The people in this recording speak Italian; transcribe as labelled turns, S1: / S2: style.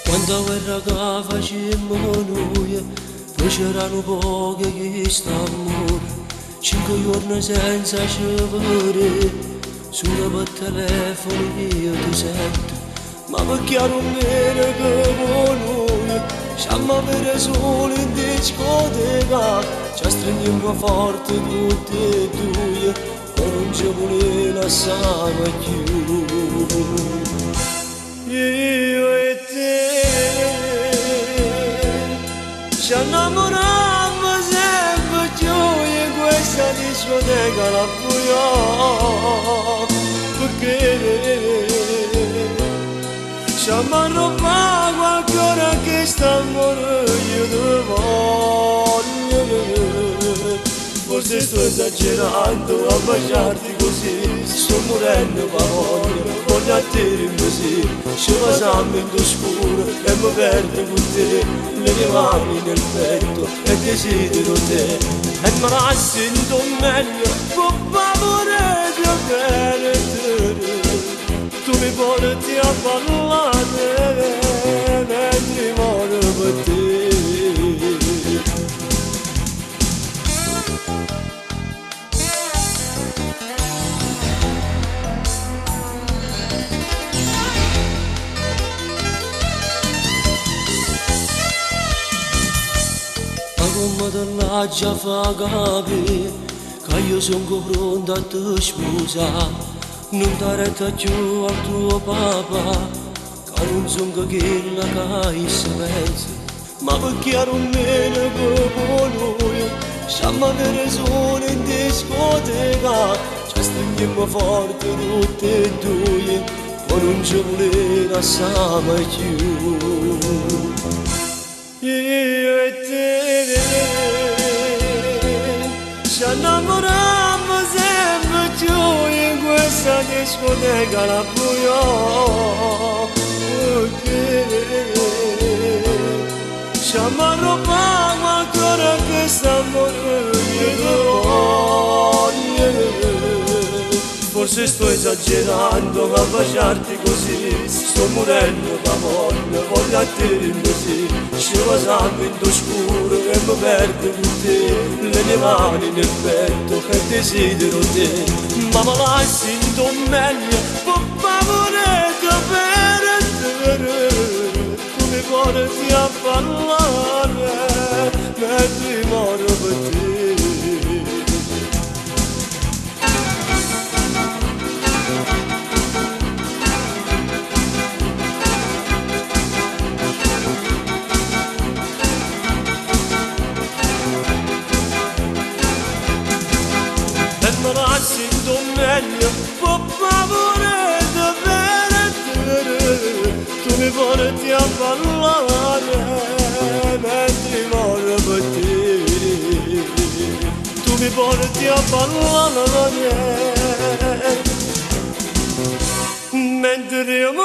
S1: Quando guerra che facemmo noi, poi c'erano poche che stavano, 5 giorni senza cevere, solo per telefono io ti sento, ma perché non viene che con noi, siamo a avere solo in discoteca, ci stringiamo forte tutti e due, ma non ci vuole lasciare più. Io e te ci innamorammo sempre più in questa discoteca la buia, perché ci arrobbato ancora che stiamo io ti voglio. Forse sto esagerando a baciarti così, sto morendo ma voglio a te così, ci pasiamo in scuro e mi perdo con te, le mie mani nel petto e desidero te, e me la sento meglio, con favore di bene te, tu mi porti a parlare mentre muore per te. Come te l'ha già fa capire che io sono pronta a te sposare, non ti retta più al tuo papà, che non sono quella che si pensa, ma perché non viene come noi, siamo a avere solo in discoteca, ci stringiamo forte tutti e due, ma non ci vuole lasciare più. Io e te ci innamorammo sempre più in questa discoteca la buia, perché ci arrobbato ancora che stiamo io. Forse sto esagerando a baciarti così, sto morendo da voglio a te così, ci pasiamo in scuro e mi perdo con te, le mie mani nel petto e desidero te, ma me la sento meglio, per favore di bene, tu mi porti a parlare mentre muore per te. Sento meglio, per favore di bene, tu mi porti a parlare mentre muore per te, tu mi porti a parlare mentre muore.